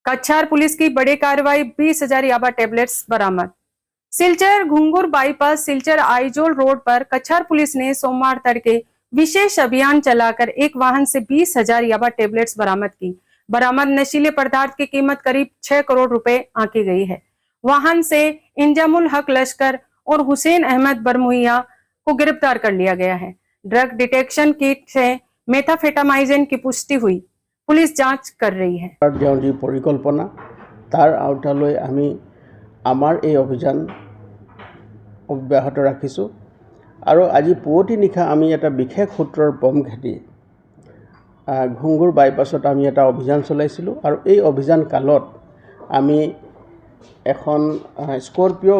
कछार पुलिस की बड़ी कार्रवाई, 20,000 याबा टेबलेट्स बरामद। सिलचर घुंगुर बाईपास सिलचर आइजोल रोड पर कछार पुलिस ने सोमवार तड़के विशेष अभियान चलाकर एक वाहन से 20,000 याबा टेबलेट्स बरामद की। बरामद नशीले पदार्थ की कीमत करीब 6 करोड़ रुपए आंकी गई है। वाहन से इंजामुल हक लश्कर और हुसैन अहमद बरमुइया को गिरफ्तार कर लिया गया है। ड्रग डिटेक्शन किट से मेथाफेटामाइजिन की पुष्टि हुई। पुलिस जांच कर रही है। परिकल्पना तार आउटाলৈ আমি আমাৰ এই অভিযান অব্যাহত ৰাখিছোঁ আৰু আজি পুৱতি নিশা আমি এটা বিশেষ সূত্ৰৰ বম ঘেটি ঘুংগুৰ বাইপাছত আমি এটা অভিযান চলাইছিলোঁ আৰু এই অভিযান কালত আমি এখন স্কৰপিঅ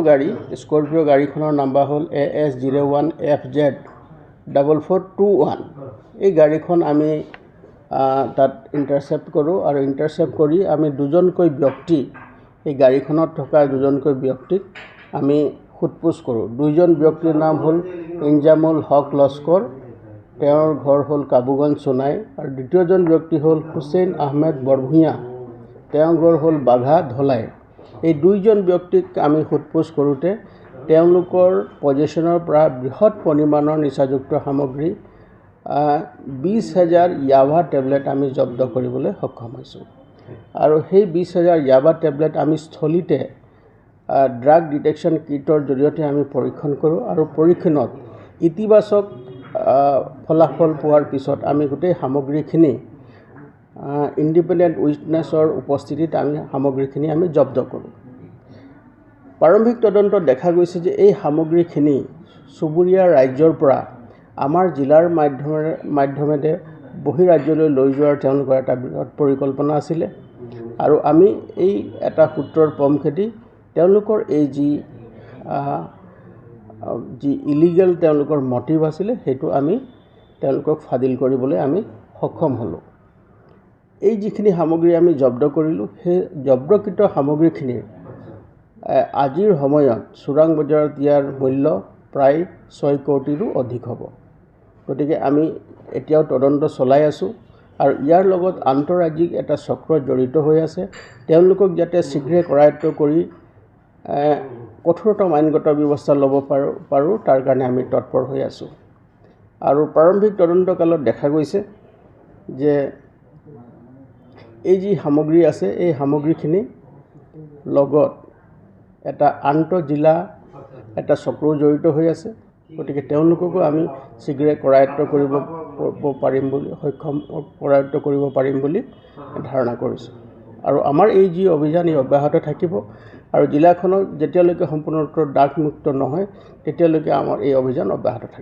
গাড়ীখনৰ নাম্বাৰ হ'ল AS01FZ4421 এই গাড়ীখন আমি তাত ইণ্টাৰচেপ্ট কৰোঁ আৰু ইণ্টাৰচেপ্ট কৰি আমি দুজনকৈ ব্যক্তি এই গাড়ীখনত থকা দুজনকৈ ব্যক্তিক আমি সোধপোছ কৰোঁ। দুইজন ব্যক্তিৰ নাম হ'ল ইনজামুল হক লস্কৰ, তেওঁৰ ঘৰ হ'ল কাবুগঞ্জ সোনাই, আৰু দ্বিতীয়জন ব্যক্তি হ'ল হুছেইন আহমেদ বৰভূঞা, তেওঁৰ ঘৰ হ'ল বাঘা ধলাই। এই দুইজন ব্যক্তিক আমি সোধপোছ কৰোঁতে তেওঁলোকৰ পজিশ্যনৰ পৰা বৃহৎ পৰিমাণৰ নিচাযুক্ত সামগ্ৰী 20,000 ইয়াবা টেবলেট আমি জব্দ কৰিবলৈ সক্ষম হৈছোঁ আৰু সেই 20,000 ইয়াবা টেবলেট আমি স্থলীতে ড্ৰাগ ডিটেকশ্যন কিটৰ জৰিয়তে আমি পৰীক্ষণ কৰোঁ আৰু পৰীক্ষণত ইতিবাচক ফলাফল পোৱাৰ পিছত আমি গোটেই সামগ্ৰীখিনি ইণ্ডিপেণ্ডেণ্ট উইটনেছৰ উপস্থিতিত আমি সামগ্ৰীখিনি আমি জব্দ কৰোঁ। প্ৰাৰম্ভিক তদন্তত দেখা গৈছে যে এই সামগ্ৰীখিনি চুবুৰীয়া ৰাজ্যৰ পৰা আমাৰ জিলাৰ মাধ্যমেৰে বহিৰাজ্যলৈ লৈ যোৱাৰ তেওঁলোকৰ এটা বৃহৎ পৰিকল্পনা আছিলে আৰু আমি এই এটা সূত্ৰৰ পম খেতি তেওঁলোকৰ এই যি ইলিগেল তেওঁলোকৰ মটিভ আছিলে সেইটো আমি তেওঁলোকক ফাদিল কৰিবলৈ আমি সক্ষম হ'লোঁ। এই যিখিনি সামগ্ৰী আমি জব্দ কৰিলোঁ সেই জব্দকৃত সামগ্ৰীখিনিৰ আজিৰ সময়ত চোৰাং বজাৰত ইয়াৰ মূল্য প্ৰায় 6 কোটিৰো অধিক হ'ব। গতিকে আমি এতিয়াও তদন্ত চলাই আছোঁ আৰু ইয়াৰ লগত আন্তঃৰাজ্যিক এটা চক্ৰ জড়িত হৈ আছে। তেওঁলোকক যাতে শীঘ্ৰে কৰায়ত্ব কৰি কঠোৰতম আইনগত ব্যৱস্থা ল'ব পাৰোঁ তাৰ কাৰণে আমি তৎপৰ হৈ আছোঁ। আৰু প্ৰাৰম্ভিক তদন্তকালত দেখা গৈছে যে এই যি সামগ্ৰী আছে এই সামগ্ৰীখিনি লগত এটা আন্তঃজিলা এটা চক্ৰ জড়িত হৈ আছে। গতিকে তেওঁলোককো আমি শীঘ্ৰে কৰায়ত্ব কৰিব পাৰিম বুলি ধাৰণা কৰিছোঁ আৰু আমাৰ এই যি অভিযান এই অব্যাহত থাকিব আৰু জিলাখনত যেতিয়ালৈকে সম্পূৰ্ণৰূপে ড্ৰাগমুক্ত নহয় তেতিয়ালৈকে আমাৰ এই অভিযান অব্যাহত থাকিব।